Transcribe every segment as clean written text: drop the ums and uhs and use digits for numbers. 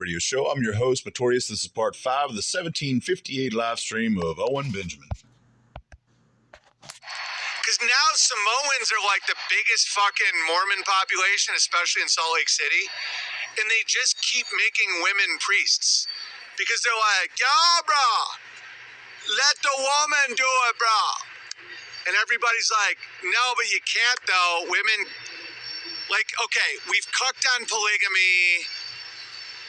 radio show. I'm your host, Matorius. This is part 5 of the 1758 live stream of Owen Benjamin. Because now Samoans are like the biggest fucking Mormon population, especially in Salt Lake City. And they just keep making women priests. Because they're like, yo, bro, let the woman do it, bro. And everybody's like, no, but you can't, though. Women, like, okay, we've cucked on polygamy.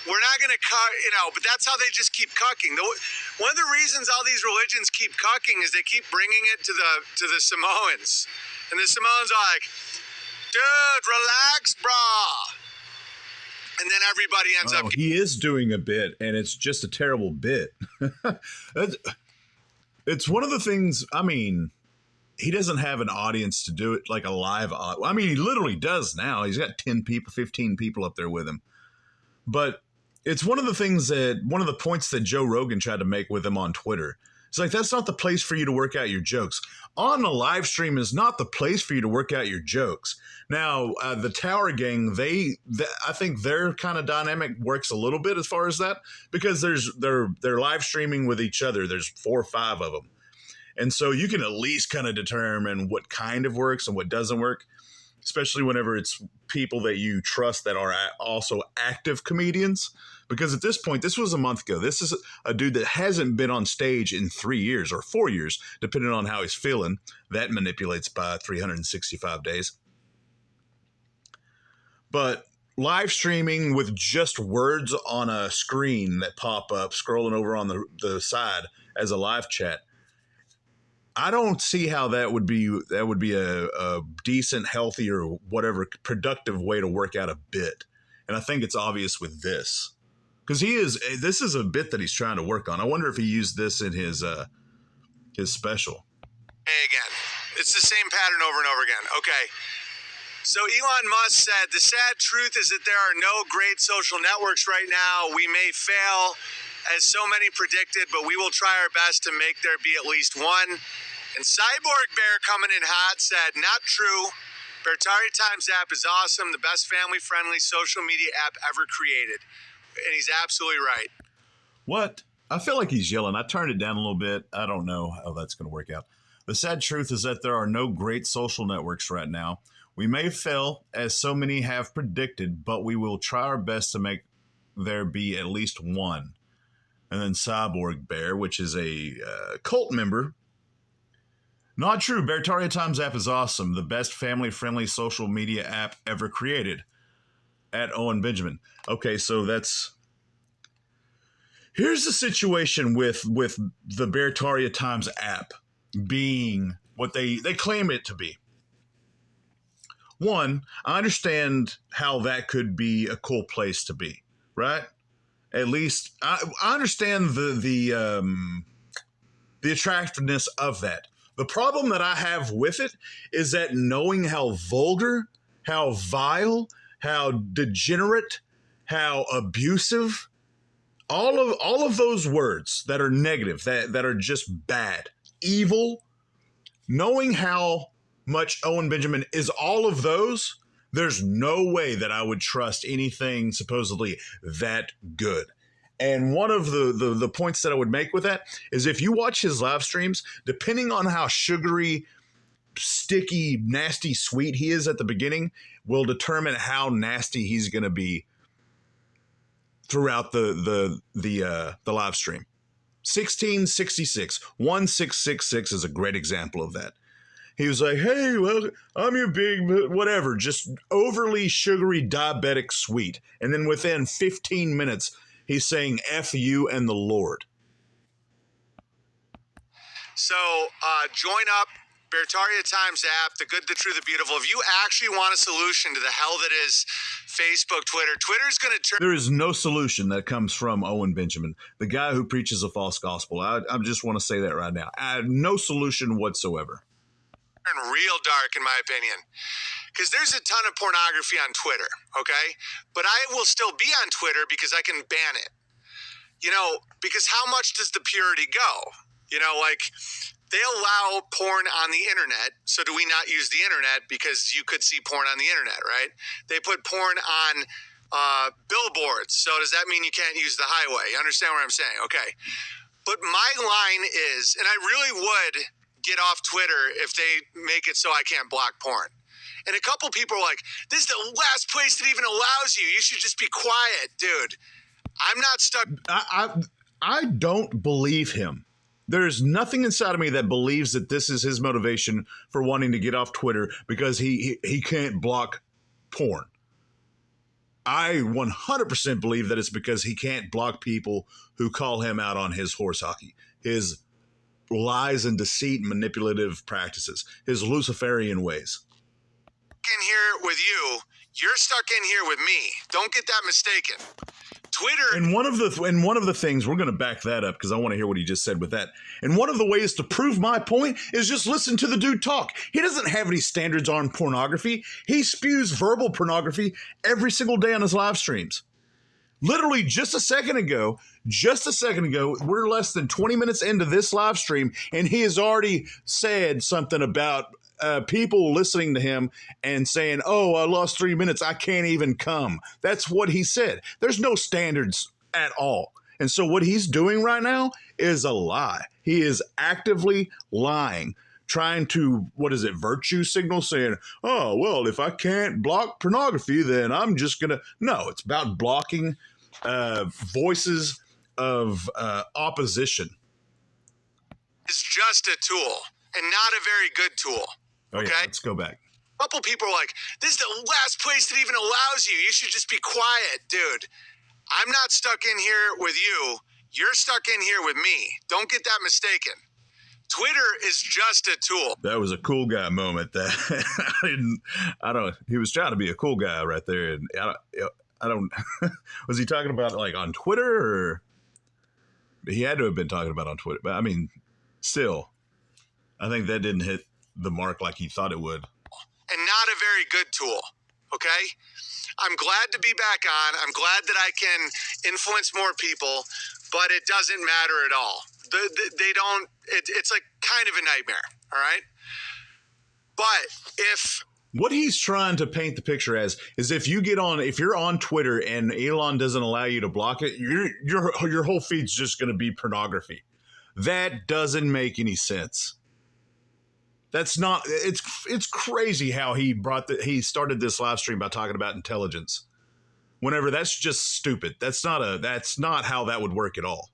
We're not going to cuck, but that's how they just keep cucking. One of the reasons all these religions keep cucking is they keep bringing it to the Samoans. And the Samoans are like, dude, relax, brah. And then everybody ends up... He is doing a bit, and it's just a terrible bit. It's one of the things, he doesn't have an audience to do it, like a live audience. He literally does now. He's got 10 people, 15 people up there with him. But it's one of the points that Joe Rogan tried to make with him on Twitter. It's like, that's not the place for you to work out your jokes. On the live stream is not the place for you to work out your jokes. Now, the Tower Gang, I think their kind of dynamic works a little bit as far as that, because they're live streaming with each other. There's 4 or 5 of them. And so you can at least kind of determine what kind of works and what doesn't work, especially whenever it's people that you trust that are also active comedians. Because at this point, this was a month ago. This is a dude that hasn't been on stage in 3 years or 4 years, depending on how he's feeling. That manipulates by 365 days. But live streaming with just words on a screen that pop up, scrolling over on the side as a live chat, I don't see how that would be a decent, healthy, or whatever productive way to work out a bit. And I think it's obvious with this. Because this is a bit that he's trying to work on. I wonder if he used this in his special. Hey, again, it's the same pattern over and over again. Okay, so Elon Musk said, the sad truth is that there are no great social networks right now. We may fail, as so many predicted, but we will try our best to make there be at least one. And Cyborg Bear, coming in hot, said, not true. Bertari Times app is awesome, the best family-friendly social media app ever created. And he's absolutely right. What? I feel like he's yelling. I turned it down a little bit. I don't know how that's going to work out. The sad truth is that there are no great social networks right now. We may fail, as so many have predicted, but we will try our best to make there be at least one. And then Cyborg Bear, which is a cult member. Not true. Bertaria Times app is awesome. The best family-friendly social media app ever created. At Owen Benjamin. Okay, so here's the situation with the Bertaria Times app being what they claim it to be. One, I understand how that could be a cool place to be, right? At least I understand the attractiveness of that. The problem that I have with it is that knowing how vulgar, how vile, how degenerate, how abusive, all of those words that are negative, that are just bad, evil, knowing how much Owen Benjamin is all of those, there's no way that I would trust anything supposedly that good. And one of the points that I would make with that is if you watch his live streams, depending on how sugary, sticky, nasty, sweet he is at the beginning, will determine how nasty he's going to be throughout the live stream. 1666, 1666 is a great example of that. He was like, hey, well, I'm your big whatever, just overly sugary diabetic sweet. And then within 15 minutes, he's saying F you and the Lord. So join up. Bertaria Times app, the good, the true, the beautiful. If you actually want a solution to the hell that is Facebook, Twitter's going to turn... There is no solution that comes from Owen Benjamin, the guy who preaches a false gospel. I just want to say that right now. No solution whatsoever. Real dark, in my opinion. Because there's a ton of pornography on Twitter, okay? But I will still be on Twitter because I can ban it. Because how much does the purity go? They allow porn on the internet, so do we not use the internet because you could see porn on the internet, right? They put porn on billboards. So does that mean you can't use the highway? You understand what I'm saying? Okay. But my line is, and I really would get off Twitter if they make it so I can't block porn. And a couple people are like, this is the last place that even allows you. You should just be quiet, dude. I'm not stuck. I don't believe him. There's nothing inside of me that believes that this is his motivation for wanting to get off Twitter because he can't block porn. I 100% believe that it's because he can't block people who call him out on his horse hockey, his lies and deceit and manipulative practices, his Luciferian ways. In here with you, you're stuck in here with me. Don't get that mistaken. Twitter. And one of the things, we're going to back that up because I want to hear what he just said with that. And one of the ways to prove my point is just listen to the dude talk. He doesn't have any standards on pornography. He spews verbal pornography every single day on his live streams. Literally just a second ago, we're less than 20 minutes into this live stream, and he has already said something about people listening to him and saying, oh, I lost 3 minutes. I can't even come. That's what he said. There's no standards at all. And so what he's doing right now is a lie. He is actively lying, trying to, virtue signal, saying, oh, well, if I can't block pornography, then I'm just going to. No, it's about blocking voices of opposition. It's just a tool and not a very good tool. Okay, let's go back. A couple people are like, this is the last place that even allows you. You should just be quiet, dude. I'm not stuck in here with you. You're stuck in here with me. Don't get that mistaken. Twitter is just a tool. That was a cool guy moment. He was trying to be a cool guy right there. And I don't, was he talking about like on Twitter or he had to have been talking about on Twitter, but I mean, still, I think that didn't hit the mark like he thought it would. And not a very good tool, okay? I'm glad to be back on. I'm glad that I can influence more people, but it doesn't matter at all. They don't, it's like kind of a nightmare, all right? But if... What he's trying to paint the picture as is if you're on Twitter and Elon doesn't allow you to block it, your whole feed's just going to be pornography. That doesn't make any sense. That's not. It's crazy how he started this live stream by talking about intelligence. Whenever that's just stupid. That's not how that would work at all.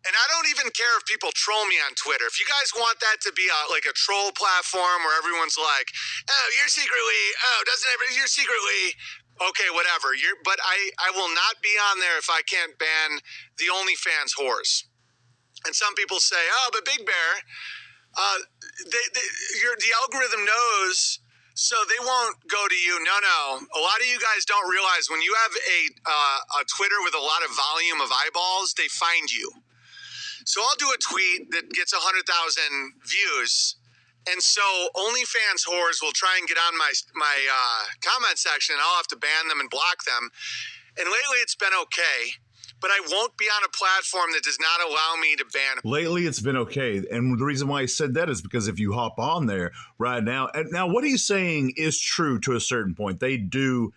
And I don't even care if people troll me on Twitter. If you guys want that to be like a troll platform where everyone's like, oh, you're secretly, okay, whatever. But I will not be on there if I can't ban the OnlyFans whores. And some people say, oh, but Big Bear, the algorithm knows, so they won't go to you. No. A lot of you guys don't realize when you have a Twitter with a lot of volume of eyeballs, they find you. So I'll do a tweet that gets 100,000 views, and so OnlyFans whores will try and get on my comment section. I'll have to ban them and block them. And lately it's been okay. But I won't be on a platform that does not allow me to ban. Lately, it's been okay. And the reason why he said that is because if you hop on there right now, and now what he's saying is true to a certain point. They do,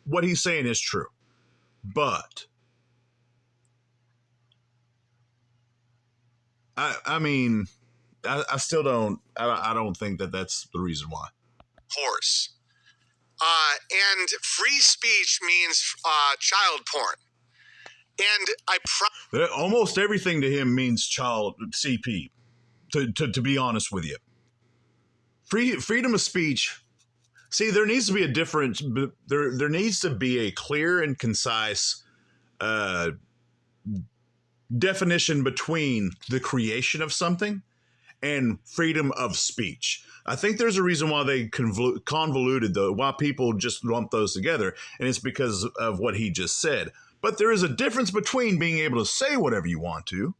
what he's saying is true. But, I mean, I still don't, I don't think that that's the reason why. Horse. And free speech means child porn. And almost everything to him means child CP. To be honest with you, freedom of speech. See, there needs to be a difference. There needs to be a clear and concise definition between the creation of something and freedom of speech. I think there's a reason why they convoluted why people just lump those together, and it's because of what he just said. But there is a difference between being able to say whatever you want to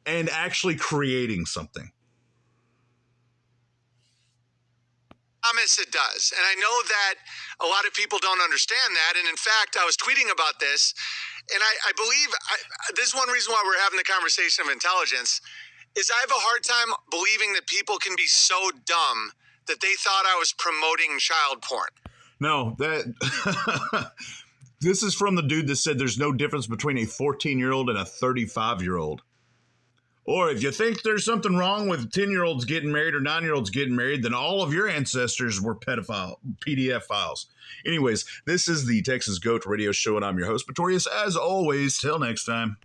and actually creating something. Promise it does. And I know that a lot of people don't understand that. And in fact, I was tweeting about this, and I believe this is one reason why we're having the conversation of intelligence, is I have a hard time believing that people can be so dumb that they thought I was promoting child porn. No, that this is from the dude that said there's no difference between a 14-year-old and a 35-year-old. Or if you think there's something wrong with 10-year-olds getting married or 9-year-olds getting married, then all of your ancestors were pedophile PDF files. Anyways, this is the Texas Goat Radio Show, and I'm your host, Pretorius. As always, till next time.